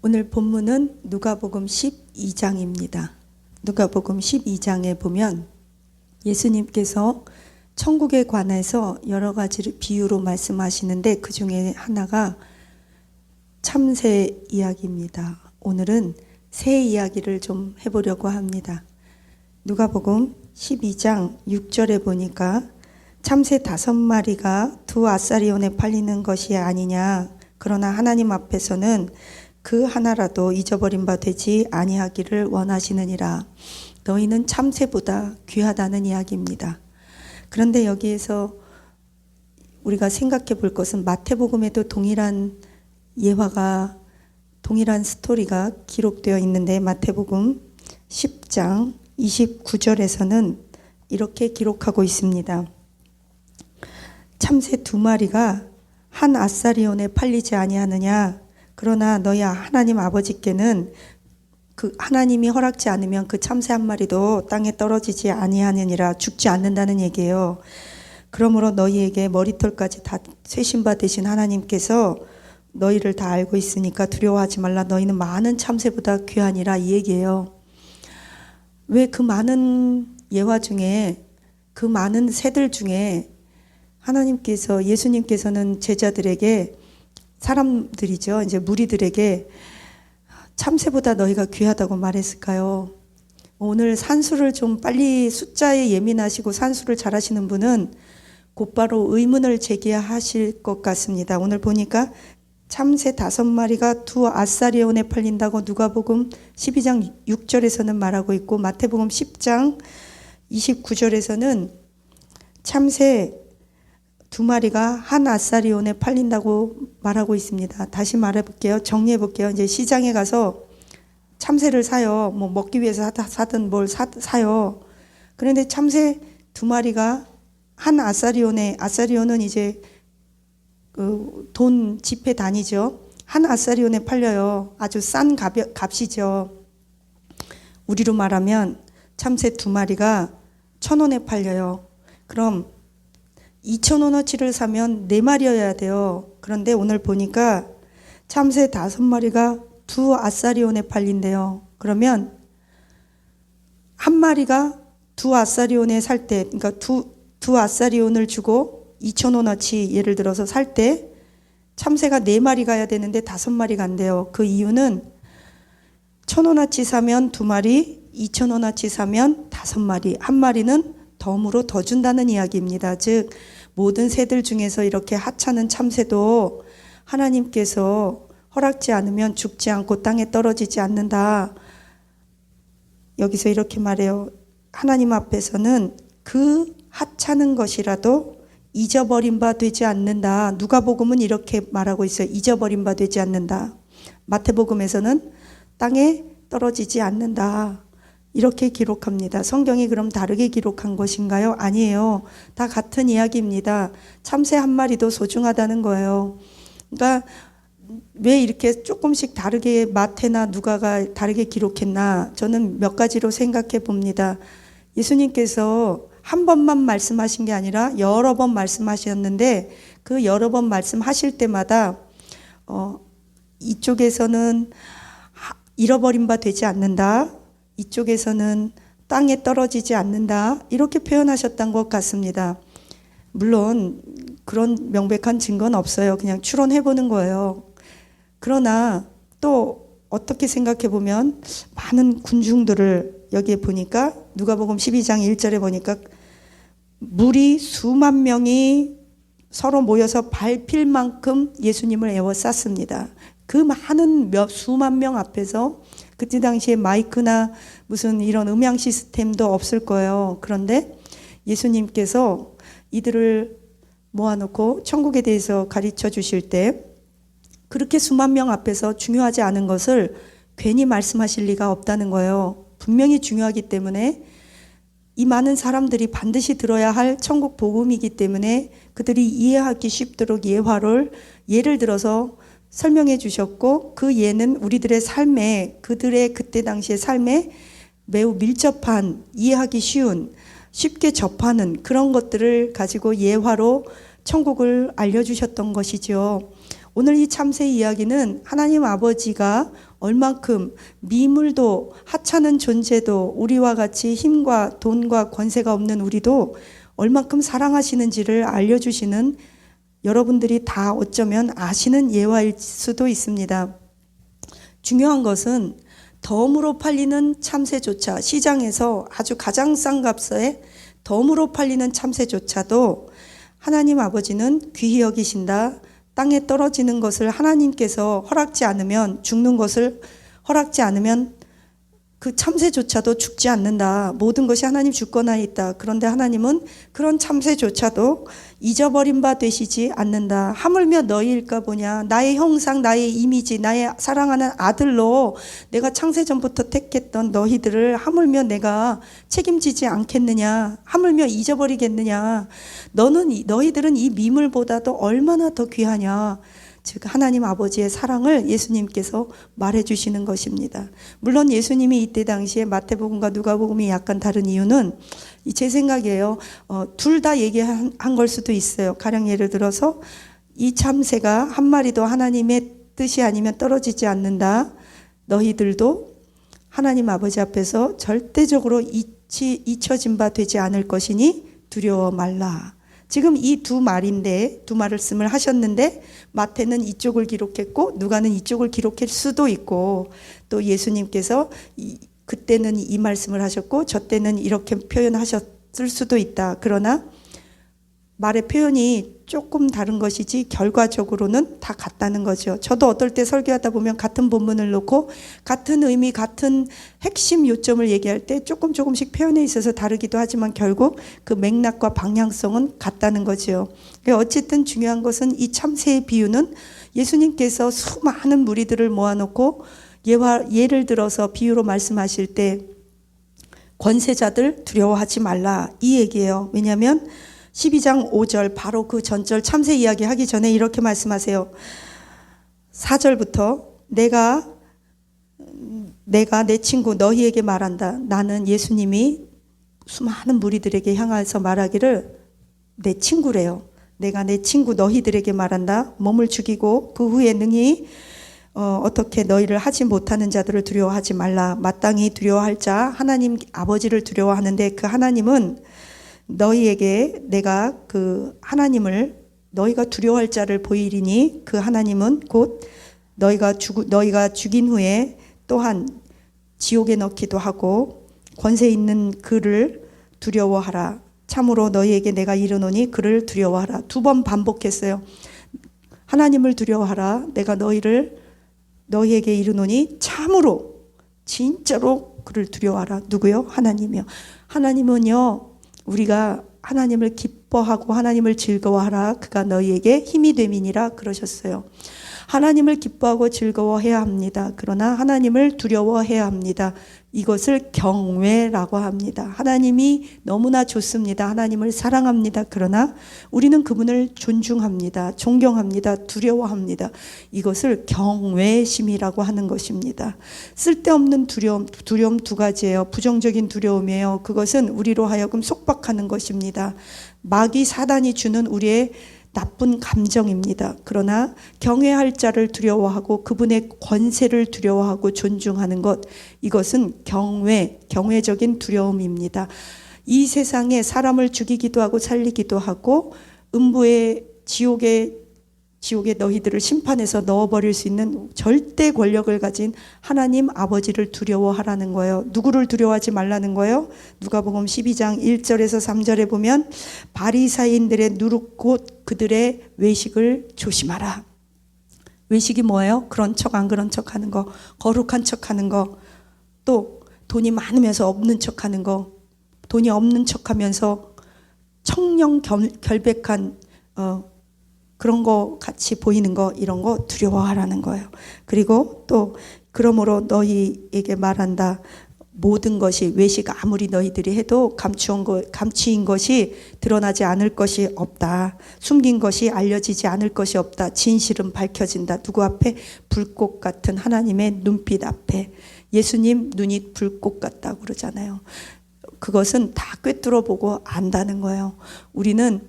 오늘 본문은 누가복음 12장입니다. 누가복음 12장에 보면 예수님께서 천국에 관해서 여러 가지 비유로 말씀하시는데 그 중에 하나가 참새 이야기입니다. 오늘은 새 이야기를 좀 해보려고 합니다. 누가복음 12장 6절에 보니까 참새 5마리가 두 아사리온에 팔리는 것이 아니냐. 그러나 하나님 앞에서는 그 하나라도 잊어버린 바 되지 아니하기를 원하시느니라. 너희는 참새보다 귀하다는 이야기입니다. 그런데 여기에서 우리가 생각해 볼 것은 마태복음에도 동일한 예화가 동일한 스토리가 기록되어 있는데 마태복음 10장 29절에서는 이렇게 기록하고 있습니다. 참새 2마리가 한 아사리온에 팔리지 아니하느냐. 그러나 너희 하나님 아버지께는 그 하나님이 허락지 않으면 그 참새 1마리도 땅에 떨어지지 아니하느니라. 죽지 않는다는 얘기예요. 그러므로 너희에게 머리털까지 다 쇠신 바 되신 하나님께서 너희를 다 알고 있으니까 두려워하지 말라. 너희는 많은 참새보다 귀하니라. 이 얘기예요. 왜 그 많은 예화 중에 그 많은 새들 중에 하나님께서 예수님께서는 제자들에게 사람들이죠. 이제 무리들에게 참새보다 너희가 귀하다고 말했을까요? 오늘 산수를 좀 빨리 숫자에 예민하시고 산수를 잘하시는 분은 곧바로 의문을 제기하실 것 같습니다. 오늘 보니까 참새 5마리가 두 아사리온에 팔린다고 누가복음 12장 6절에서는 말하고 있고 마태복음 10장 29절에서는 참새 2마리가 한 아사리온에 팔린다고 말하고 있습니다. 다시 말해볼게요. 정리해볼게요. 이제 시장에 가서 참새를 사요. 뭐 먹기 위해서 사든 뭘 사요. 그런데 참새 2마리가 한 아사리온은 이제 돈 지폐 단위죠. 한 아사리온에 팔려요. 아주 싼 값이죠. 우리로 말하면 참새 2마리가 1,000원에 팔려요. 그럼 2,000원어치를 사면 4마리여야 돼요. 그런데 오늘 보니까 참새 5마리가 두 아사리온에 팔린대요. 그러면 한 마리가 두 아사리온에 살 때, 그러니까 두 아사리온을 주고 2,000원어치 예를 들어서 살 때 참새가 4마리 가야 되는데 5마리 간대요. 그 이유는 1,000원어치 사면 2마리, 2,000원어치 사면 5마리, 한 마리는 덤으로 더 준다는 이야기입니다. 즉 모든 새들 중에서 이렇게 하찮은 참새도 하나님께서 허락지 않으면 죽지 않고 땅에 떨어지지 않는다. 여기서 이렇게 말해요. 하나님 앞에서는 그 하찮은 것이라도 잊어버린 바 되지 않는다. 누가복음은 이렇게 말하고 있어요. 잊어버린 바 되지 않는다. 마태복음에서는 땅에 떨어지지 않는다. 이렇게 기록합니다. 성경이 그럼 다르게 기록한 것인가요? 아니에요. 다 같은 이야기입니다. 참새 1마리도 소중하다는 거예요. 그러니까 왜 이렇게 조금씩 다르게 마태나 누가가 다르게 기록했나? 저는 몇 가지로 생각해 봅니다. 예수님께서 한 번만 말씀하신 게 아니라 여러 번 말씀하셨는데 그 여러 번 말씀하실 때마다 이쪽에서는 잃어버린 바 되지 않는다. 이쪽에서는 땅에 떨어지지 않는다. 이렇게 표현하셨던 것 같습니다. 물론 그런 명백한 증거는 없어요. 그냥 추론해보는 거예요. 그러나 또 어떻게 생각해보면 많은 군중들을 여기에 보니까 누가복음 12장 1절에 보니까 무리 수만 명이 서로 모여서 밟힐 만큼 예수님을 에워쌌습니다. 그 많은 수만 명 앞에서 그때 당시에 마이크나 무슨 이런 음향 시스템도 없을 거예요. 그런데 예수님께서 이들을 모아놓고 천국에 대해서 가르쳐 주실 때 그렇게 수만 명 앞에서 중요하지 않은 것을 괜히 말씀하실 리가 없다는 거예요. 분명히 중요하기 때문에 이 많은 사람들이 반드시 들어야 할 천국 복음이기 때문에 그들이 이해하기 쉽도록 예를 들어서 설명해 주셨고 그 예는 우리들의 삶에 그들의 그때 당시의 삶에 매우 밀접한 이해하기 쉬운 쉽게 접하는 그런 것들을 가지고 예화로 천국을 알려주셨던 것이죠. 오늘 이 참새 이야기는 하나님 아버지가 얼만큼 미물도 하찮은 존재도 우리와 같이 힘과 돈과 권세가 없는 우리도 얼만큼 사랑하시는지를 알려주시는, 여러분들이 다 어쩌면 아시는 예화일 수도 있습니다. 중요한 것은 덤으로 팔리는 참새조차, 시장에서 아주 가장 싼 값에 덤으로 팔리는 참새조차도 하나님 아버지는 귀히 여기신다. 땅에 떨어지는 것을 하나님께서 허락지 않으면, 죽는 것을 허락지 않으면 그 참새조차도 죽지 않는다. 모든 것이 하나님 주권하에 있다. 그런데 하나님은 그런 참새조차도 잊어버린 바 되시지 않는다. 하물며 너희일까 보냐. 나의 형상, 나의 이미지, 나의 사랑하는 아들로 내가 창세전부터 택했던 너희들을 하물며 내가 책임지지 않겠느냐. 하물며 잊어버리겠느냐. 너희들은 이 미물보다도 얼마나 더 귀하냐. 즉 하나님 아버지의 사랑을 예수님께서 말해주시는 것입니다. 물론 예수님이 이때 당시에 마태복음과 누가복음이 약간 다른 이유는 제 생각이에요. 둘 다 얘기한 걸 수도 있어요. 가령 예를 들어서 이 참새가 한 마리도 하나님의 뜻이 아니면 떨어지지 않는다. 너희들도 하나님 아버지 앞에서 절대적으로 잊혀진 바 되지 않을 것이니 두려워 말라. 지금 이 두 말씀을 하셨는데 마태는 이쪽을 기록했고 누가는 이쪽을 기록할 수도 있고, 또 예수님께서 그때는 이 말씀을 하셨고 저 때는 이렇게 표현하셨을 수도 있다. 그러나 말의 표현이 조금 다른 것이지 결과적으로는 다 같다는 거죠. 저도 어떨 때 설교하다 보면 같은 본문을 놓고 같은 의미, 같은 핵심 요점을 얘기할 때 조금씩 표현에 있어서 다르기도 하지만 결국 그 맥락과 방향성은 같다는 거죠. 어쨌든 중요한 것은 이 참새의 비유는 예수님께서 수많은 무리들을 모아놓고 예를 들어서 비유로 말씀하실 때 권세자들 두려워하지 말라 이 얘기예요. 왜냐하면 12장 5절 바로 그 전절 참새 이야기 하기 전에 이렇게 말씀하세요. 4절부터 내가 내 친구 너희에게 말한다. 나는 예수님이 수많은 무리들에게 향해서 말하기를 내 친구래요. 내가 내 친구 너희들에게 말한다. 몸을 죽이고 그 후에 능히 어떻게 너희를 하지 못하는 자들을 두려워하지 말라. 마땅히 두려워할 자 하나님 아버지를 두려워하는데 그 하나님은 너희에게 내가 그 하나님을 너희가 두려워할 자를 보이리니 그 하나님은 곧 너희가 죽인 후에 또한 지옥에 넣기도 하고 권세 있는 그를 두려워하라. 참으로 너희에게 내가 이르노니 그를 두려워하라. 2번 반복했어요. 하나님을 두려워하라. 내가 너희에게 이르노니 참으로 진짜로 그를 두려워하라. 누구요? 하나님이요. 하나님은요, 우리가 하나님을 기뻐하고 하나님을 즐거워하라. 그가 너희에게 힘이 됨이니라 그러셨어요. 하나님을 기뻐하고 즐거워해야 합니다. 그러나 하나님을 두려워해야 합니다. 이것을 경외라고 합니다. 하나님이 너무나 좋습니다. 하나님을 사랑합니다. 그러나 우리는 그분을 존중합니다. 존경합니다. 두려워합니다. 이것을 경외심이라고 하는 것입니다. 쓸데없는 두려움 2가지예요. 부정적인 두려움이에요. 그것은 우리로 하여금 속박하는 것입니다. 마귀 사단이 주는 우리의 나쁜 감정입니다. 그러나 경외할 자를 두려워하고 그분의 권세를 두려워하고 존중하는 것, 이것은 경외적인 두려움입니다. 이 세상에 사람을 죽이기도 하고 살리기도 하고 음부의 지옥에 너희들을 심판해서 넣어버릴 수 있는 절대 권력을 가진 하나님 아버지를 두려워하라는 거예요. 누구를 두려워하지 말라는 거예요? 누가복음 12장 1절에서 3절에 보면 바리사인들의 누룩 곧 그들의 외식을 조심하라. 외식이 뭐예요? 그런 척 안 그런 척 하는 거, 거룩한 척 하는 거, 또 돈이 많으면서 없는 척 하는 거, 돈이 없는 척 하면서 청렴 결백한 그런 거 같이 보이는 거, 이런 거 두려워하라는 거예요. 그리고 또 그러므로 너희에게 말한다. 모든 것이 외식 아무리 너희들이 해도 감추인 것이 드러나지 않을 것이 없다. 숨긴 것이 알려지지 않을 것이 없다. 진실은 밝혀진다. 누구 앞에? 불꽃 같은 하나님의 눈빛 앞에. 예수님 눈이 불꽃 같다고 그러잖아요. 그것은 다 꿰뚫어 보고 안다는 거예요. 우리는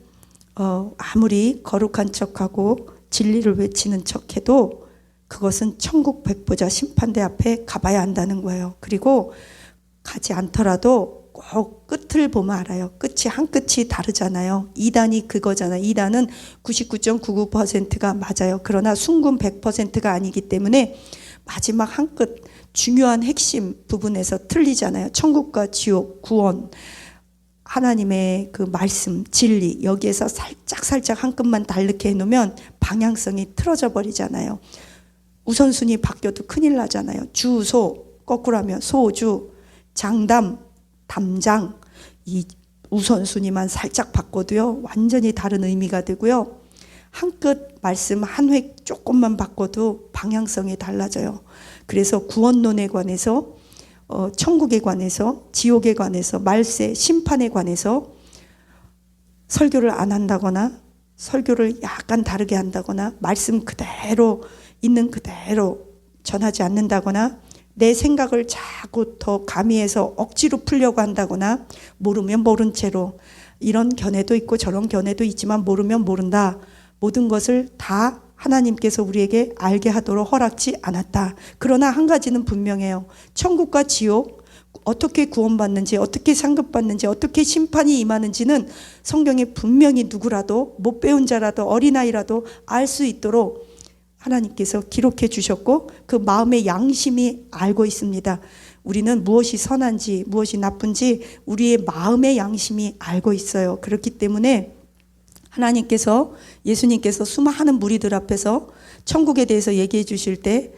아무리 거룩한 척하고 진리를 외치는 척해도 그것은 천국 백보자 심판대 앞에 가봐야 한다는 거예요. 그리고 가지 않더라도 꼭 끝을 보면 알아요. 끝이 한 끝이 다르잖아요. 2단이 그거잖아요. 2단은 99.99%가 맞아요. 그러나 순금 100%가 아니기 때문에 마지막 한 끝 중요한 핵심 부분에서 틀리잖아요. 천국과 지옥, 구원, 하나님의 그 말씀, 진리, 여기에서 살짝 한 끗만 다르게 해놓으면 방향성이 틀어져 버리잖아요. 우선순위 바뀌어도 큰일 나잖아요. 주소 거꾸로 하면 소주, 장담, 담장, 이 우선순위만 살짝 바꿔도요 완전히 다른 의미가 되고요. 한 끗 말씀 한 획 조금만 바꿔도 방향성이 달라져요. 그래서 구원론에 관해서 천국에 관해서, 지옥에 관해서, 말세, 심판에 관해서 설교를 안 한다거나 설교를 약간 다르게 한다거나 말씀 그대로 있는 그대로 전하지 않는다거나 내 생각을 자꾸 더 가미해서 억지로 풀려고 한다거나 모르면 모른 채로 이런 견해도 있고 저런 견해도 있지만 모르면 모른다. 모든 것을 다 하나님께서 우리에게 알게 하도록 허락지 않았다. 그러나 한 가지는 분명해요. 천국과 지옥, 어떻게 구원받는지, 어떻게 상급받는지, 어떻게 심판이 임하는지는 성경에 분명히 누구라도 못 배운 자라도 어린아이라도 알 수 있도록 하나님께서 기록해 주셨고 그 마음의 양심이 알고 있습니다. 우리는 무엇이 선한지 무엇이 나쁜지 우리의 마음의 양심이 알고 있어요. 그렇기 때문에 하나님께서 예수님께서 수많은 무리들 앞에서 천국에 대해서 얘기해 주실 때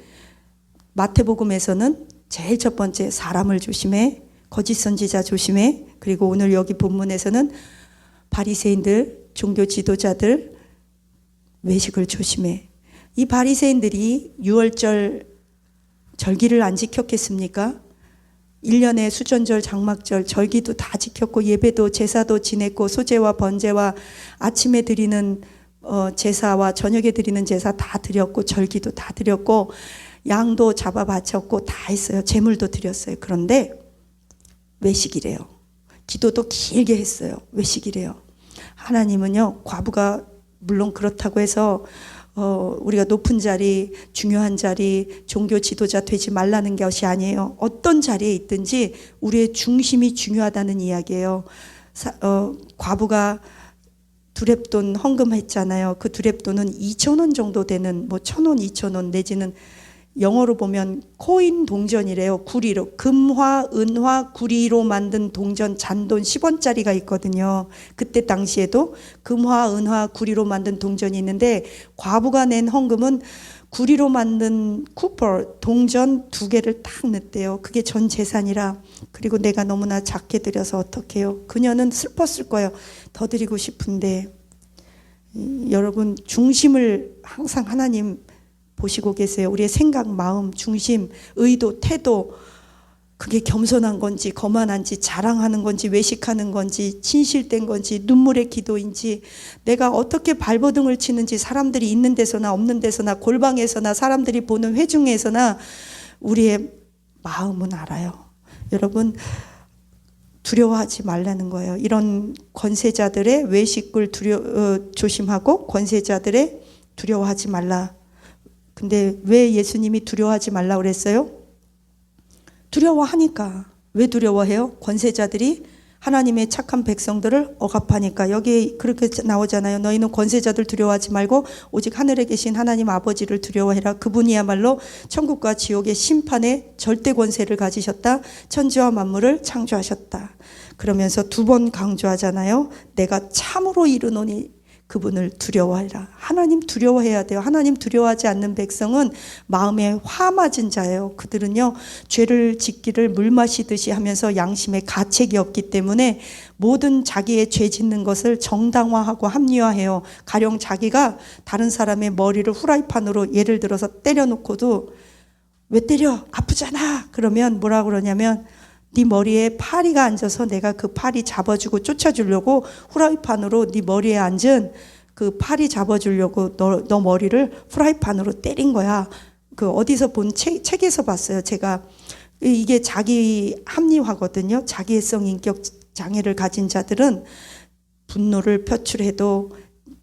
마태복음에서는 제일 첫 번째 사람을 조심해, 거짓 선지자 조심해, 그리고 오늘 여기 본문에서는 바리새인들, 종교 지도자들 외식을 조심해. 이 바리새인들이 유월절 절기를 안 지켰겠습니까? 1년에 수전절, 장막절, 절기도 다 지켰고 예배도 제사도 지냈고 소제와 번제와 아침에 드리는 제사와 저녁에 드리는 제사 다 드렸고 절기도 다 드렸고 양도 잡아 바쳤고 다 했어요. 제물도 드렸어요. 그런데 외식이래요. 기도도 길게 했어요. 외식이래요. 하나님은요, 과부가 물론 그렇다고 해서 우리가 높은 자리, 중요한 자리, 종교 지도자 되지 말라는 것이 아니에요. 어떤 자리에 있든지 우리의 중심이 중요하다는 이야기예요. 과부가 두렙돈 헌금했잖아요. 그 두렙돈은 2,000원 정도 되는 1,000원, 2,000원 내지는 영어로 보면 코인 동전이래요. 구리로, 금화, 은화, 구리로 만든 동전 잔돈 10원짜리가 있거든요. 그때 당시에도 금화, 은화, 구리로 만든 동전이 있는데 과부가 낸 헌금은 구리로 만든 쿠퍼 동전 2개를 딱 넣었대요. 그게 전 재산이라. 그리고 내가 너무나 작게 드려서 어떡해요. 그녀는 슬펐을 거예요. 더 드리고 싶은데. 여러분, 중심을 항상 하나님 보시고 계세요. 우리의 생각, 마음, 중심, 의도, 태도, 그게 겸손한 건지 거만한지 자랑하는 건지 외식하는 건지 진실된 건지 눈물의 기도인지 내가 어떻게 발버둥을 치는지 사람들이 있는 데서나 없는 데서나 골방에서나 사람들이 보는 회중에서나 우리의 마음은 알아요. 여러분, 두려워하지 말라는 거예요. 이런 권세자들의 외식을 조심하고 권세자들의 두려워하지 말라. 근데 왜 예수님이 두려워하지 말라 그랬어요? 두려워하니까. 왜 두려워해요? 권세자들이 하나님의 착한 백성들을 억압하니까. 여기 그렇게 나오잖아요. 너희는 권세자들 두려워하지 말고 오직 하늘에 계신 하나님 아버지를 두려워해라. 그분이야말로 천국과 지옥의 심판의 절대 권세를 가지셨다. 천지와 만물을 창조하셨다. 그러면서 2번 강조하잖아요. 내가 참으로 이르노니 그분을 두려워해라. 하나님 두려워해야 돼요. 하나님 두려워하지 않는 백성은 마음에 화 맞은 자예요. 그들은요, 죄를 짓기를 물 마시듯이 하면서 양심에 가책이 없기 때문에 모든 자기의 죄 짓는 것을 정당화하고 합리화해요. 가령 자기가 다른 사람의 머리를 후라이팬으로 예를 들어서 때려놓고도 왜 때려? 아프잖아. 그러면 뭐라 그러냐면 네 머리에 파리가 앉아서 내가 그 파리 잡아주고 쫓아주려고 후라이팬으로 네 머리에 앉은 그 파리 잡아주려고 너 머리를 후라이팬으로 때린 거야. 그 어디서 본 책에서 봤어요. 제가 이게 자기 합리화거든요. 자기애성 인격 장애를 가진 자들은 분노를 표출해도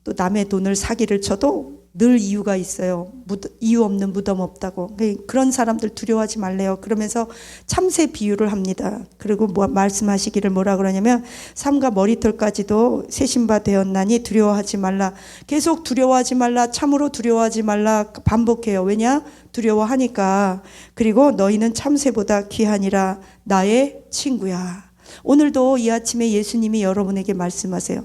또 남의 돈을 사기를 쳐도 늘 이유가 있어요. 이유 없는 무덤 없다고. 그런 사람들 두려워하지 말래요. 그러면서 참새 비유를 합니다. 그리고 말씀하시기를 뭐라 그러냐면 삼가 머리털까지도 세신 바 되었나니 두려워하지 말라. 계속 두려워하지 말라. 참으로 두려워하지 말라. 반복해요. 왜냐? 두려워하니까. 그리고 너희는 참새보다 귀하니라. 나의 친구야. 오늘도 이 아침에 예수님이 여러분에게 말씀하세요.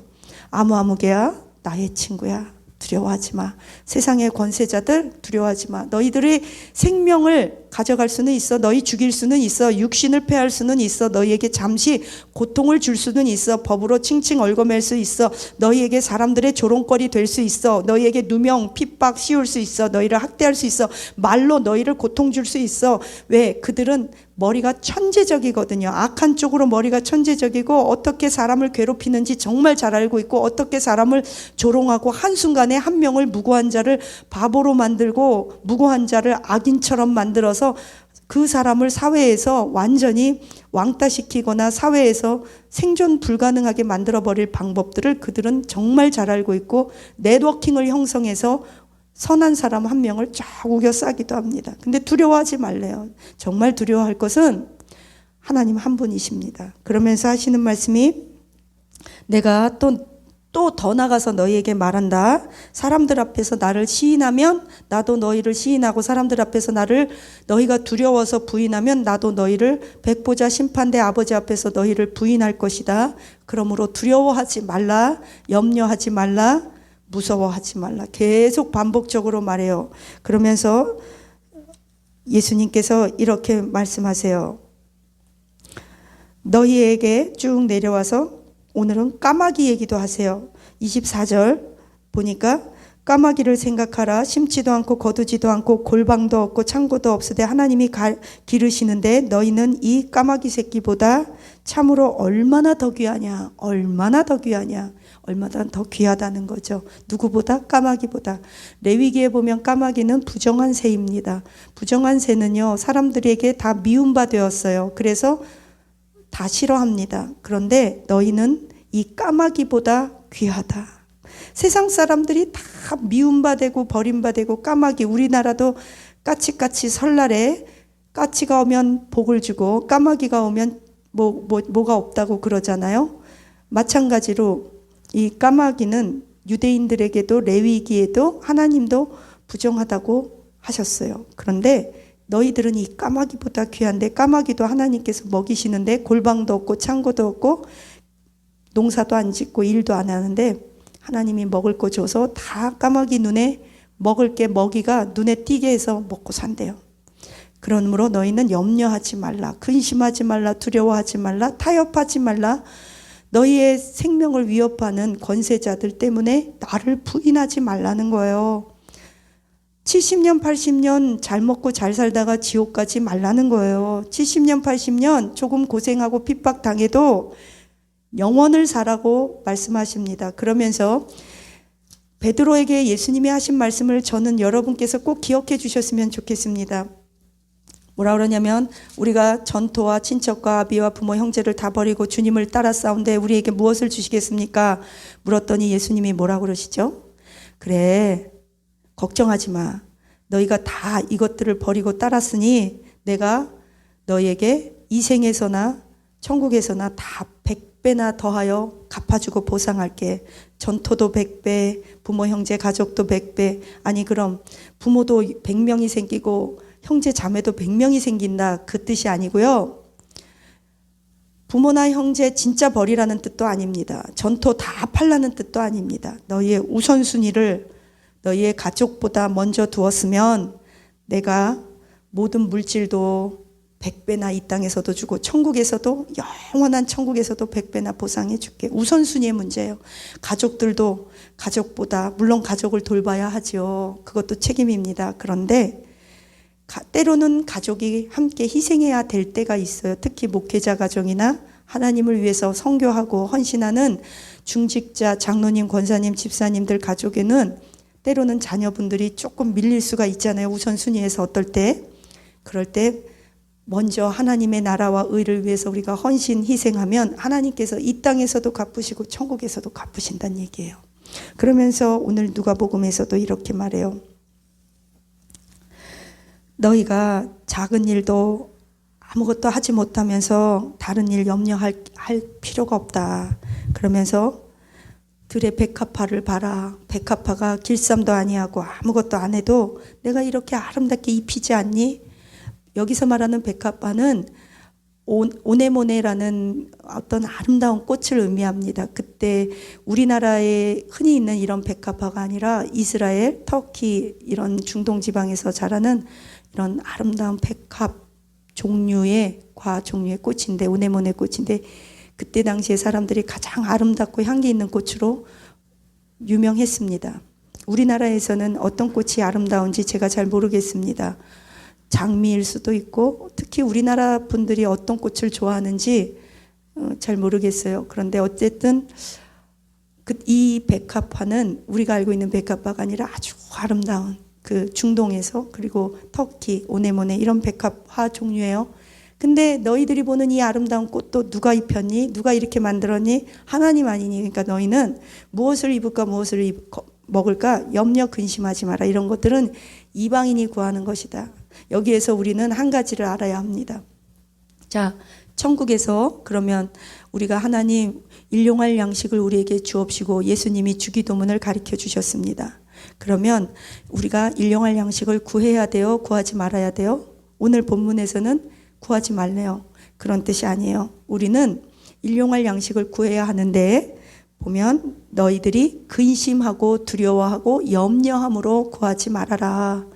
아무개야 나의 친구야. 두려워하지 마. 세상의 권세자들 두려워하지 마. 너희들의 생명을 가져갈 수는 있어. 너희 죽일 수는 있어. 육신을 패할 수는 있어. 너희에게 잠시 고통을 줄 수는 있어. 법으로 칭칭 얽어맬 수 있어. 너희에게 사람들의 조롱거리 될 수 있어. 너희에게 누명, 핍박 씌울 수 있어. 너희를 학대할 수 있어. 말로 너희를 고통 줄 수 있어. 왜? 그들은 머리가 천재적이거든요. 악한 쪽으로 머리가 천재적이고 어떻게 사람을 괴롭히는지 정말 잘 알고 있고 어떻게 사람을 조롱하고 한순간에 한 명을 무고한 자를 바보로 만들고 무고한 자를 악인처럼 만들어서 그 사람을 사회에서 완전히 왕따시키거나 사회에서 생존 불가능하게 만들어버릴 방법들을 그들은 정말 잘 알고 있고 네트워킹을 형성해서 선한 사람 한 명을 쫙 우겨 싸기도 합니다. 근데 두려워하지 말래요. 정말 두려워할 것은 하나님 한 분이십니다. 그러면서 하시는 말씀이 내가 또 더 나가서 너희에게 말한다. 사람들 앞에서 나를 시인하면 나도 너희를 시인하고 사람들 앞에서 너희가 두려워서 부인하면 나도 너희를 백보자 심판대 아버지 앞에서 너희를 부인할 것이다. 그러므로 두려워하지 말라. 염려하지 말라. 무서워하지 말라. 계속 반복적으로 말해요. 그러면서 예수님께서 이렇게 말씀하세요. 너희에게 쭉 내려와서 오늘은 까마귀 얘기도 하세요. 24절 보니까 까마귀를 생각하라. 심지도 않고 거두지도 않고 골방도 없고 창고도 없으되 하나님이 기르시는데 너희는 이 까마귀 새끼보다 참으로 얼마나 더 귀하냐. 얼마나 더 귀하냐. 얼마나 더 귀하다는 거죠. 누구보다? 까마귀보다. 레위기에 보면 까마귀는 부정한 새입니다. 부정한 새는요 사람들에게 다 미움바 되었어요. 그래서 다 싫어합니다. 그런데 너희는 이 까마귀보다 귀하다. 세상 사람들이 다 미움받고 버림받고 까마귀. 우리나라도 까치까치 설날에 까치가 오면 복을 주고 까마귀가 오면 뭐가 없다고 그러잖아요. 마찬가지로 이 까마귀는 유대인들에게도 레위기에도 하나님도 부정하다고 하셨어요. 그런데 너희들은 이 까마귀보다 귀한데 까마귀도 하나님께서 먹이시는데 골방도 없고 창고도 없고 농사도 안 짓고 일도 안 하는데 하나님이 먹을 거 줘서 다 까마귀 눈에 먹을 게 먹이가 눈에 띄게 해서 먹고 산대요. 그러므로 너희는 염려하지 말라. 근심하지 말라. 두려워하지 말라. 타협하지 말라. 너희의 생명을 위협하는 권세자들 때문에 나를 부인하지 말라는 거예요. 70년, 80년 잘 먹고 잘 살다가 지옥 가지 말라는 거예요. 70년, 80년 조금 고생하고 핍박당해도 영원을 사라고 말씀하십니다. 그러면서 베드로에게 예수님이 하신 말씀을 저는 여러분께서 꼭 기억해 주셨으면 좋겠습니다. 뭐라 그러냐면 우리가 전토와 친척과 아비와 부모 형제를 다 버리고 주님을 따라 싸운데 우리에게 무엇을 주시겠습니까? 물었더니 예수님이 뭐라 그러시죠? 그래 걱정하지 마. 너희가 다 이것들을 버리고 따랐으니 내가 너희에게 이 생에서나 천국에서나 다 100배나 더하여 갚아주고 보상할게. 전토도 100배, 부모 형제 가족도 100배. 아니 그럼 부모도 100명이 생기고 형제 자매도 100명이 생긴다 그 뜻이 아니고요. 부모나 형제 진짜 버리라는 뜻도 아닙니다. 전토 다 팔라는 뜻도 아닙니다. 너희의 우선순위를 너희의 가족보다 먼저 두었으면 내가 모든 물질도 100배나 이 땅에서도 주고 천국에서도 영원한 천국에서도 100배나 보상해 줄게. 우선순위의 문제예요. 가족들도 가족보다 물론 가족을 돌봐야 하죠. 그것도 책임입니다. 그런데 때로는 가족이 함께 희생해야 될 때가 있어요. 특히 목회자 가정이나 하나님을 위해서 선교하고 헌신하는 중직자, 장로님, 권사님, 집사님들 가족에는 때로는 자녀분들이 조금 밀릴 수가 있잖아요. 우선순위에서 어떨 때. 그럴 때 먼저 하나님의 나라와 의를 위해서 우리가 헌신, 희생하면 하나님께서 이 땅에서도 갚으시고 천국에서도 갚으신다는 얘기예요. 그러면서 오늘 누가복음에서도 이렇게 말해요. 너희가 작은 일도 아무것도 하지 못하면서 다른 일 염려할 필요가 없다. 그러면서 들의 백합화를 봐라. 백합화가 길쌈도 아니하고 아무것도 안 해도 내가 이렇게 아름답게 입히지 않니? 여기서 말하는 백합화는 오네모네라는 어떤 아름다운 꽃을 의미합니다. 그때 우리나라에 흔히 있는 이런 백합화가 아니라 이스라엘, 터키 이런 중동 지방에서 자라는 이런 아름다운 백합 종류의 과 종류의 꽃인데, 오네모네 꽃인데, 그때 당시에 사람들이 가장 아름답고 향기 있는 꽃으로 유명했습니다. 우리나라에서는 어떤 꽃이 아름다운지 제가 잘 모르겠습니다. 장미일 수도 있고, 특히 우리나라 분들이 어떤 꽃을 좋아하는지 잘 모르겠어요. 그런데 어쨌든 이 백합화는 우리가 알고 있는 백합화가 아니라 아주 아름다운 그 중동에서, 그리고 터키, 오네모네 이런 백합화 종류예요. 근데 너희들이 보는 이 아름다운 꽃도 누가 입혔니? 누가 이렇게 만들었니? 하나님 아니니? 그러니까 너희는 무엇을 입을까, 무엇을 먹을까 염려 근심하지 마라. 이런 것들은 이방인이 구하는 것이다. 여기에서 우리는 한 가지를 알아야 합니다. 자, 천국에서 그러면 우리가 하나님 일용할 양식을 우리에게 주옵시고 예수님이 주기도문을 가르쳐 주셨습니다. 그러면 우리가 일용할 양식을 구해야 돼요? 구하지 말아야 돼요? 오늘 본문에서는 구하지 말래요. 그런 뜻이 아니에요. 우리는 일용할 양식을 구해야 하는데, 보면 너희들이 근심하고 두려워하고 염려함으로 구하지 말아라.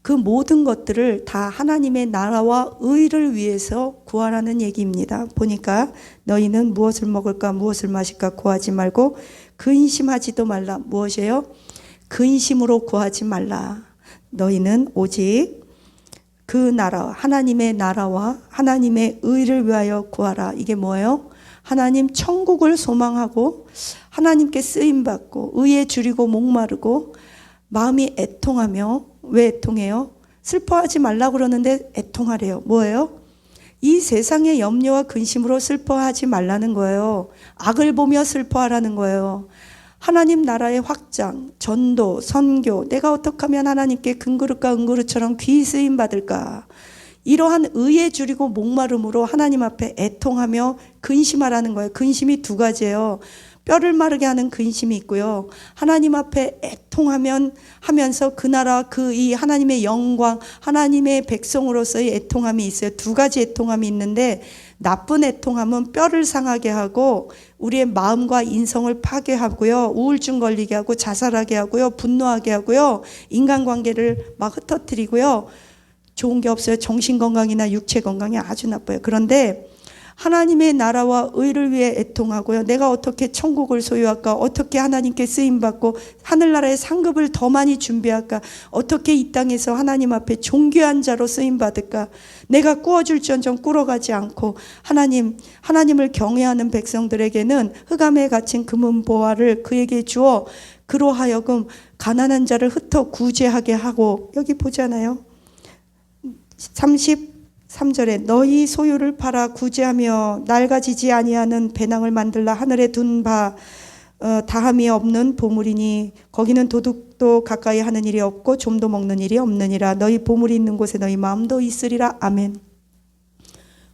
그 모든 것들을 다 하나님의 나라와 의를 위해서 구하라는 얘기입니다. 보니까 너희는 무엇을 먹을까, 무엇을 마실까 구하지 말고 근심하지도 말라. 무엇이에요? 근심으로 구하지 말라. 너희는 오직 그 나라, 하나님의 나라와 하나님의 의를 위하여 구하라. 이게 뭐예요? 하나님 천국을 소망하고 하나님께 쓰임받고 의에 줄이고 목마르고 마음이 애통하며, 왜 애통해요? 슬퍼하지 말라고 그러는데 애통하래요. 뭐예요? 이 세상의 염려와 근심으로 슬퍼하지 말라는 거예요. 악을 보며 슬퍼하라는 거예요. 하나님 나라의 확장, 전도, 선교, 내가 어떻게 하면 하나님께 금그릇과 은그릇처럼 귀 쓰임 받을까? 이러한 의에 줄이고 목마름으로 하나님 앞에 애통하며 근심하라는 거예요. 근심이 두 가지예요. 뼈를 마르게 하는 근심이 있고요. 하나님 앞에 애통하면서 그 나라, 그 이 하나님의 영광, 하나님의 백성으로서의 애통함이 있어요. 두 가지 애통함이 있는데, 나쁜 애통함은 뼈를 상하게 하고 우리의 마음과 인성을 파괴하고요, 우울증 걸리게 하고 자살하게 하고요, 분노하게 하고요, 인간관계를 막 흩어뜨리고요. 좋은 게 없어요. 정신건강이나 육체건강이 아주 나빠요. 그런데 하나님의 나라와 의를 위해 애통하고요, 내가 어떻게 천국을 소유할까, 어떻게 하나님께 쓰임받고 하늘나라의 상급을 더 많이 준비할까, 어떻게 이 땅에서 하나님 앞에 존귀한 자로 쓰임받을까, 내가 꾸어줄지언정 꾸러가지 않고 하나님을 경외하는 백성들에게는 흑암에 갇힌 금은 보화를 그에게 주어 그로 하여금 가난한 자를 흩어 구제하게 하고, 여기 보잖아요. 33절에 너희 소유를 팔아 구제하며 낡아지지 아니하는 배낭을 만들라. 하늘에 둔 바 다함이 없는 보물이니 거기는 도둑도 가까이 하는 일이 없고 좀도 먹는 일이 없느니라. 너희 보물이 있는 곳에 너희 마음도 있으리라. 아멘.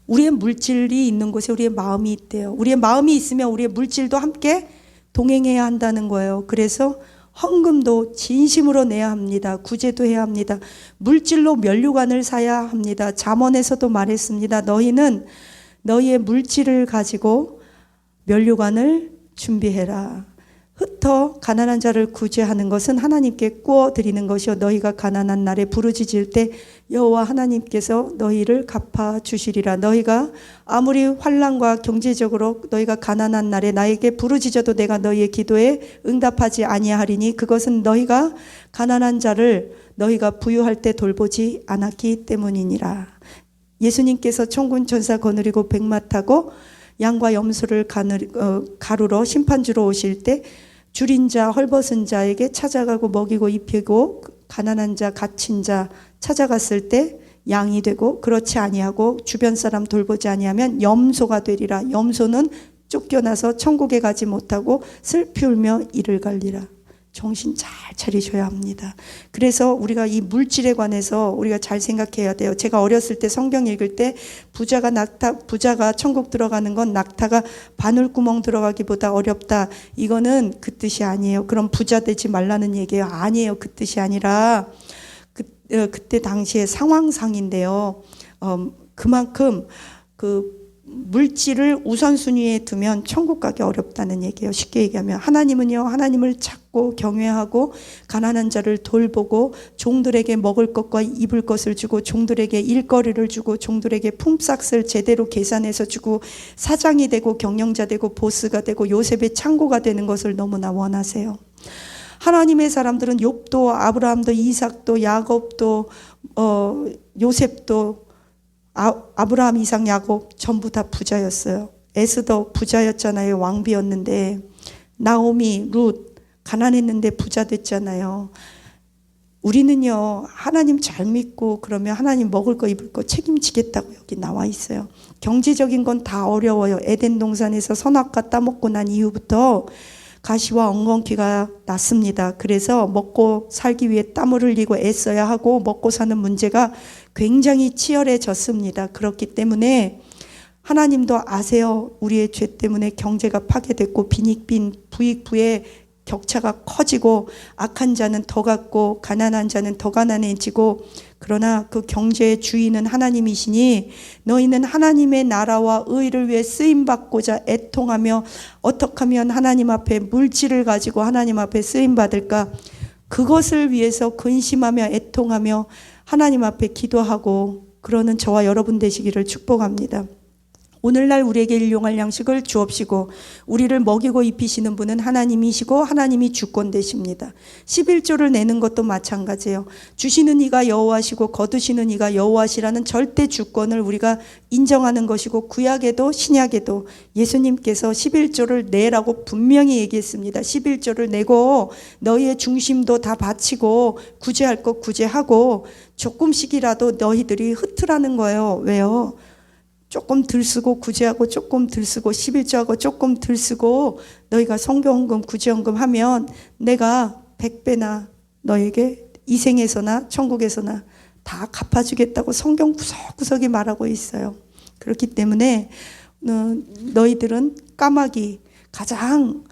우리의 물질이 있는 곳에 우리의 마음이 있대요. 우리의 마음이 있으면 우리의 물질도 함께 동행해야 한다는 거예요. 그래서 헌금도 진심으로 내야 합니다. 구제도 해야 합니다. 물질로 면류관을 사야 합니다. 잠언에서도 말했습니다. 너희는 너희의 물질을 가지고 면류관을 준비해라. 흩어 가난한 자를 구제하는 것은 하나님께 구워 드리는 것이요, 너희가 가난한 날에 부르짖을 때 여호와 하나님께서 너희를 갚아 주시리라. 너희가 아무리 환난과 경제적으로 너희가 가난한 날에 나에게 부르짖어도 내가 너희의 기도에 응답하지 아니하리니 그것은 너희가 가난한 자를 너희가 부유할 때 돌보지 않았기 때문이니라. 예수님께서 천군 천사 거느리고 백마 타고 양과 염소를 가루러 심판주로 오실 때 줄인 자, 헐벗은 자에게 찾아가고 먹이고 입히고, 가난한 자, 갇힌 자 찾아갔을 때 양이 되고, 그렇지 아니하고 주변 사람 돌보지 아니하면 염소가 되리라. 염소는 쫓겨나서 천국에 가지 못하고 슬피 울며 이를 갈리라. 정신 잘 차리셔야 합니다. 그래서 우리가 이 물질에 관해서 우리가 잘 생각해야 돼요. 제가 어렸을 때 성경 읽을 때 부자가 천국 들어가는 건 낙타가 바늘구멍 들어가기보다 어렵다. 이거는 그 뜻이 아니에요. 그럼 부자 되지 말라는 얘기예요. 아니에요. 그 뜻이 아니라 그때 당시의 상황상인데요. 그만큼 그 물질을 우선순위에 두면 천국 가기 어렵다는 얘기예요. 쉽게 얘기하면 하나님은요, 하나님을 찾고 경외하고 가난한 자를 돌보고 종들에게 먹을 것과 입을 것을 주고 종들에게 일거리를 주고 종들에게 품삯을 제대로 계산해서 주고 사장이 되고 경영자 되고 보스가 되고 요셉의 창고가 되는 것을 너무나 원하세요. 하나님의 사람들은 욥도 아브라함도 이삭도 야곱도 요셉도 아브라함, 이삭, 야곱 전부 다 부자였어요. 에스더 부자였잖아요. 왕비였는데. 나오미, 룻 가난했는데 부자 됐잖아요. 우리는요, 하나님 잘 믿고 그러면 하나님 먹을 거 입을 거 책임지겠다고 여기 나와 있어요. 경제적인 건 다 어려워요. 에덴 동산에서 선악과 따먹고 난 이후부터 가시와 엉겅퀴가 났습니다. 그래서 먹고 살기 위해 땀을 흘리고 애써야 하고 먹고 사는 문제가 굉장히 치열해졌습니다. 그렇기 때문에 하나님도 아세요. 우리의 죄 때문에 경제가 파괴됐고 빈익빈 부익부의 격차가 커지고 악한 자는 더 갖고 가난한 자는 더 가난해지고 그러나 그 경제의 주인은 하나님이시니 너희는 하나님의 나라와 의를 위해 쓰임받고자 애통하며 어떻게 하면 하나님 앞에 물질을 가지고 하나님 앞에 쓰임받을까 그것을 위해서 근심하며 애통하며 하나님 앞에 기도하고 그러는 저와 여러분 되시기를 축복합니다. 오늘날 우리에게 일용할 양식을 주옵시고 우리를 먹이고 입히시는 분은 하나님이시고 하나님이 주권 되십니다. 11조를 내는 것도 마찬가지예요. 주시는 이가 여호와시고 거두시는 이가 여호와시라는 절대 주권을 우리가 인정하는 것이고 구약에도 신약에도 예수님께서 11조를 내라고 분명히 얘기했습니다. 11조를 내고 너희의 중심도 다 바치고 구제할 것 구제하고 조금씩이라도 너희들이 흩으라는 거예요. 왜요? 조금 들 쓰고 구제하고 조금 들 쓰고 11조하고 조금 들 쓰고 너희가 성경헌금 구제헌금 하면 내가 100배나 너에게 이 생에서나 천국에서나 다 갚아주겠다고 성경 구석구석이 말하고 있어요. 그렇기 때문에 너희들은 까마귀 가장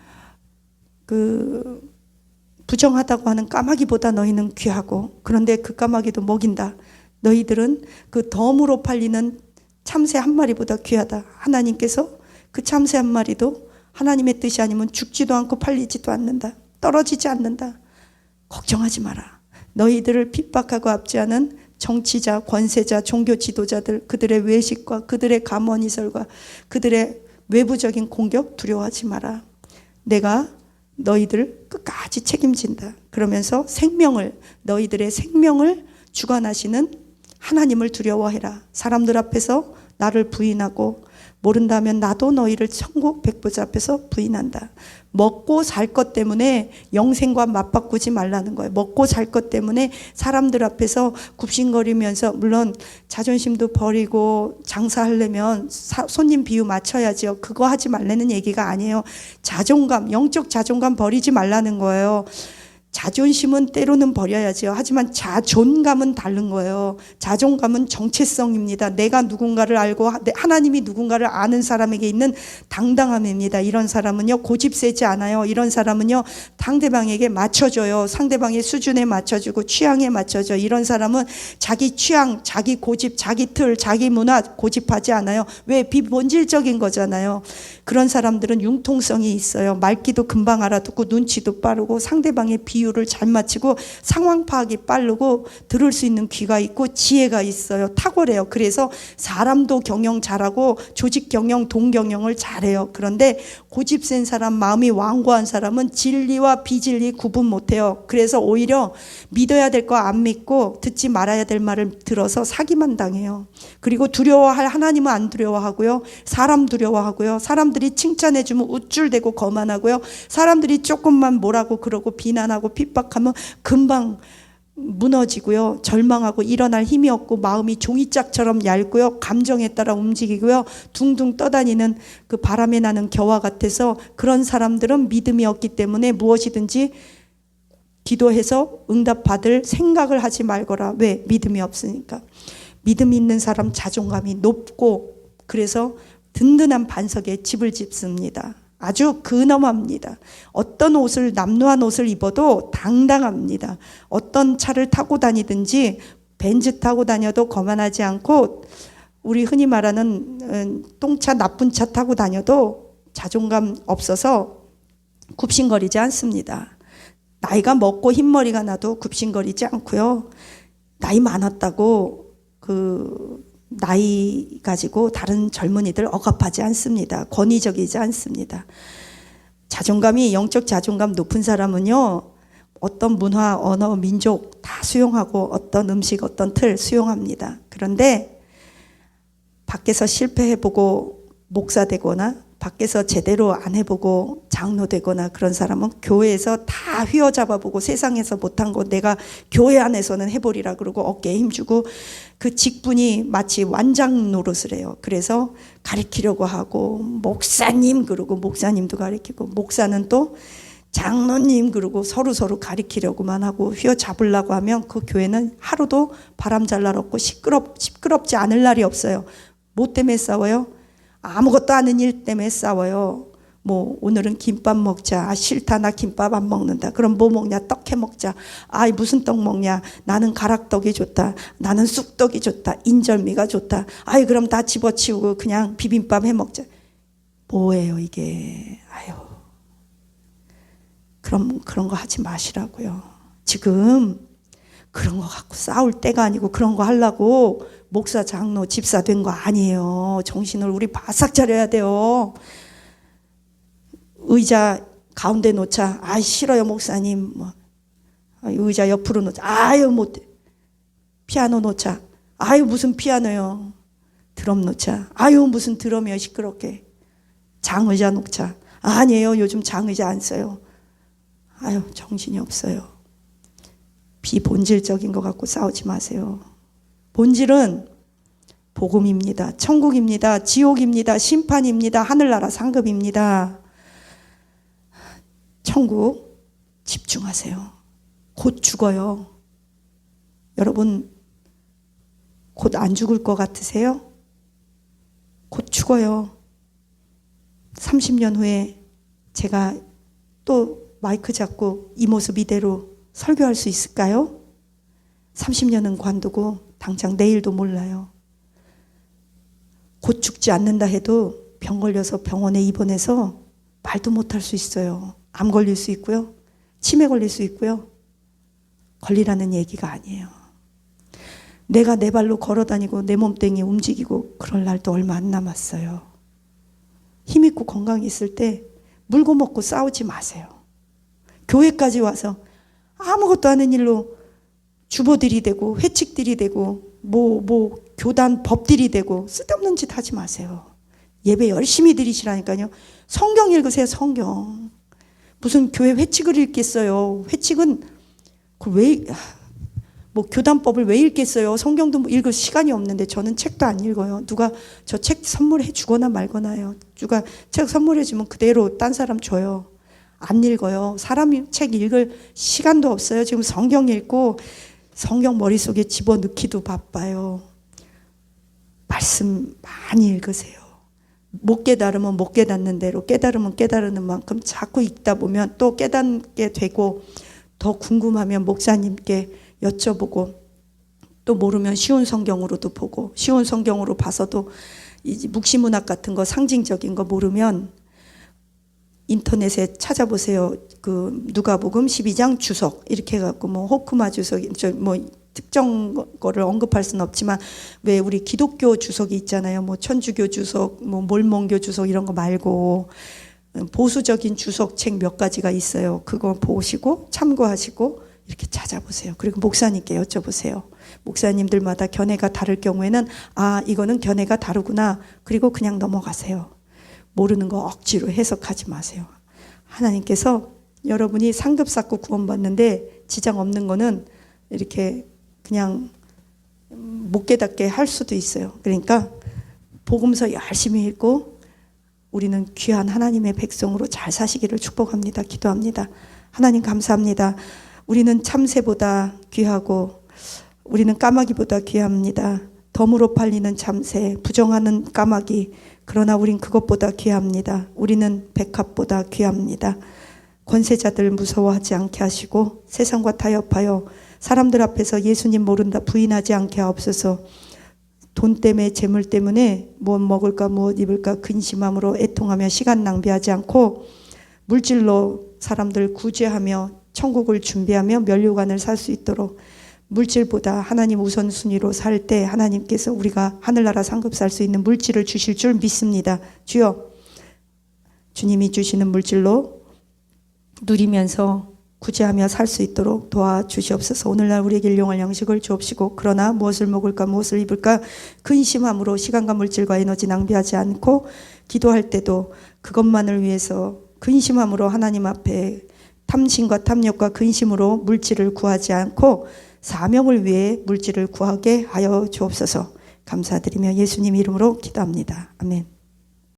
부정하다고 하는 까마귀보다 너희는 귀하고 그런데 그 까마귀도 먹인다. 너희들은 그 덤으로 팔리는 참새 한 마리보다 귀하다. 하나님께서 그 참새 한 마리도 하나님의 뜻이 아니면 죽지도 않고 팔리지도 않는다. 떨어지지 않는다. 걱정하지 마라. 너희들을 핍박하고 압제하는 정치자, 권세자, 종교 지도자들 그들의 외식과 그들의 감언이설과 그들의 외부적인 공격 두려워하지 마라. 내가 너희들 끝까지 책임진다. 그러면서 너희들의 생명을 주관하시는 하나님을 두려워해라. 사람들 앞에서 나를 부인하고 모른다면 나도 너희를 천국 백보자 앞에서 부인한다. 먹고 살 것 때문에 영생과 맞바꾸지 말라는 거예요. 먹고 살 것 때문에 사람들 앞에서 굽신거리면서 물론 자존심도 버리고 장사하려면 손님 비유 맞춰야죠. 그거 하지 말라는 얘기가 아니에요. 자존감, 영적 자존감 버리지 말라는 거예요. 자존심은 때로는 버려야죠. 하지만 자존감은 다른 거예요. 자존감은 정체성입니다. 내가 누군가를 알고 하나님이 누군가를 아는 사람에게 있는 당당함입니다. 이런 사람은요 고집세지 않아요. 이런 사람은요 상대방에게 맞춰줘요. 상대방의 수준에 맞춰주고 취향에 맞춰줘. 이런 사람은 자기 취향, 자기 고집, 자기 틀, 자기 문화 고집하지 않아요. 왜? 비본질적인 거잖아요. 그런 사람들은 융통성이 있어요. 말귀도 금방 알아듣고 눈치도 빠르고 상대방의 비유를 잘 맞추고 상황 파악이 빠르고 들을 수 있는 귀가 있고 지혜가 있어요. 탁월해요. 그래서 사람도 경영 잘하고 조직 경영, 동경영을 잘해요. 그런데 고집센 사람, 마음이 완고한 사람은 진리와 비진리 구분 못해요. 그래서 오히려 믿어야 될 거 안 믿고 듣지 말아야 될 말을 들어서 사기만 당해요. 그리고 두려워할 하나님은 안 두려워하고요. 사람 두려워하고요. 사람들이 칭찬해주면 우쭐대고 거만하고요. 사람들이 조금만 뭐라고 그러고 비난하고 핍박하면 금방 무너지고요. 절망하고 일어날 힘이 없고 마음이 종이짝처럼 얇고요. 감정에 따라 움직이고요. 둥둥 떠다니는 그 바람에 나는 겨와 같아서 그런 사람들은 믿음이 없기 때문에 무엇이든지 기도해서 응답받을 생각을 하지 말거라. 왜? 믿음이 없으니까. 믿음이 있는 사람 자존감이 높고 그래서 든든한 반석에 집을 짓습니다. 아주 근엄합니다. 어떤 옷을 남루한 옷을 입어도 당당합니다. 어떤 차를 타고 다니든지 벤츠 타고 다녀도 거만하지 않고 우리 흔히 말하는 똥차 나쁜 차 타고 다녀도 자존감 없어서 굽신거리지 않습니다. 나이가 먹고 흰머리가 나도 굽신거리지 않고요. 나이 많았다고 나이 가지고 다른 젊은이들 억압하지 않습니다. 권위적이지 않습니다. 자존감이 영적 자존감 높은 사람은요. 어떤 문화, 언어, 민족 다 수용하고 어떤 음식, 어떤 틀 수용합니다. 그런데 밖에서 실패해보고 목사 되거나 밖에서 제대로 안 해보고 장로 되거나 그런 사람은 교회에서 다 휘어잡아보고 세상에서 못한 거 내가 교회 안에서는 해보리라 그러고 어깨에 힘주고 그 직분이 마치 완장 노릇을 해요. 그래서 가르치려고 하고 목사님 그러고 목사님도 가르치고 목사는 또 장로님 그러고 서로 가르치려고만 하고 휘어잡으려고 하면 그 교회는 하루도 바람 잘 날 없고 시끄럽지 않을 날이 없어요. 뭐 때문에 싸워요? 아무것도 아닌 일 때문에 싸워요. 뭐 오늘은 김밥 먹자. 아 싫다 나 김밥 안 먹는다. 그럼 뭐 먹냐? 떡 해 먹자. 아 무슨 떡 먹냐? 나는 가락떡이 좋다. 나는 쑥떡이 좋다. 인절미가 좋다. 아이 그럼 다 집어치우고 그냥 비빔밥 해 먹자. 뭐예요 이게. 아유. 그럼 그런 거 하지 마시라고요. 지금 그런 거 갖고 싸울 때가 아니고 그런 거 하려고 목사, 장로, 집사 된 거 아니에요. 정신을 우리 바싹 차려야 돼요. 의자 가운데 놓자. 아 싫어요 목사님. 뭐 의자 옆으로 놓자. 아유 못돼. 피아노 놓자. 아유 무슨 피아노요. 드럼 놓자. 아유 무슨 드럼이요 시끄럽게. 장의자 놓자. 아니에요 요즘 장의자 안 써요. 아유 정신이 없어요. 비본질적인 거 갖고 싸우지 마세요. 본질은 복음입니다. 천국입니다. 지옥입니다. 심판입니다. 하늘나라 상급입니다. 천국 집중하세요. 곧 죽어요. 여러분 곧 안 죽을 것 같으세요? 곧 죽어요. 30년 후에 제가 또 마이크 잡고 이 모습 이대로 설교할 수 있을까요? 30년은 관두고 당장 내일도 몰라요. 곧 죽지 않는다 해도 병 걸려서 병원에 입원해서 말도 못할 수 있어요. 암 걸릴 수 있고요. 치매 걸릴 수 있고요. 걸리라는 얘기가 아니에요. 내가 내 발로 걸어다니고 내 몸뚱이 움직이고 그럴 날도 얼마 안 남았어요. 힘있고 건강히 있을 때 물고 먹고 싸우지 마세요. 교회까지 와서 아무것도 아닌 일로 주보들이 되고 회칙들이 되고 교단 법들이 되고 쓸데없는 짓 하지 마세요. 예배 열심히 드리시라니까요. 성경 읽으세요. 성경. 무슨 교회 회칙을 읽겠어요. 회칙은 교단법을 왜 읽겠어요. 성경도 읽을 시간이 없는데 저는 책도 안 읽어요. 누가 저 책 선물해 주거나 말거나요. 누가 책 선물해 주면 그대로 딴 사람 줘요. 안 읽어요. 사람이 책 읽을 시간도 없어요. 지금 성경 읽고 성경 머릿속에 집어넣기도 바빠요. 말씀 많이 읽으세요. 못 깨달으면 못 깨닫는 대로, 깨달으면 깨달는 만큼 자꾸 읽다 보면 또 깨닫게 되고 더 궁금하면 목사님께 여쭤보고 또 모르면 쉬운 성경으로도 보고 쉬운 성경으로 봐서도 이 묵시문학 같은 거 상징적인 거 모르면 인터넷에 찾아보세요. 누가복음 12장 주석 이렇게 해갖고 호크마 주석 특정 거를 언급할 수는 없지만 왜 우리 기독교 주석이 있잖아요. 천주교 주석, 몰몬교 주석 이런 거 말고 보수적인 주석책 몇 가지가 있어요. 그거 보시고 참고하시고 이렇게 찾아보세요. 그리고 목사님께 여쭤보세요. 목사님들마다 견해가 다를 경우에는 이거는 견해가 다르구나. 그리고 그냥 넘어가세요. 모르는 거 억지로 해석하지 마세요. 하나님께서 여러분이 상급 쌓고 구원받는데 지장 없는 거는 이렇게 그냥 못 깨닫게 할 수도 있어요. 그러니까 복음서 열심히 읽고 우리는 귀한 하나님의 백성으로 잘 사시기를 축복합니다. 기도합니다. 하나님 감사합니다. 우리는 참새보다 귀하고 우리는 까마귀보다 귀합니다. 덤으로 팔리는 참새, 부정하는 까마귀, 그러나 우린 그것보다 귀합니다. 우리는 백합보다 귀합니다. 권세자들 무서워하지 않게 하시고 세상과 타협하여 사람들 앞에서 예수님 모른다 부인하지 않게 하옵소서. 돈 때문에 재물 때문에 무엇 먹을까 무엇 입을까 근심함으로 애통하며 시간 낭비하지 않고 물질로 사람들 구제하며 천국을 준비하며 면류관을 살 수 있도록 물질보다 하나님 우선순위로 살 때 하나님께서 우리가 하늘나라 상급 살 수 있는 물질을 주실 줄 믿습니다. 주여, 주님이 주시는 물질로 누리면서 구제하며 살 수 있도록 도와주시옵소서. 오늘날 우리에게 일용할 양식을 주옵시고 그러나 무엇을 먹을까 무엇을 입을까 근심함으로 시간과 물질과 에너지 낭비하지 않고 기도할 때도 그것만을 위해서 근심함으로 하나님 앞에 탐심과 탐욕과 근심으로 물질을 구하지 않고 사명을 위해 물질을 구하게 하여 주옵소서. 감사드리며 예수님 이름으로 기도합니다. 아멘.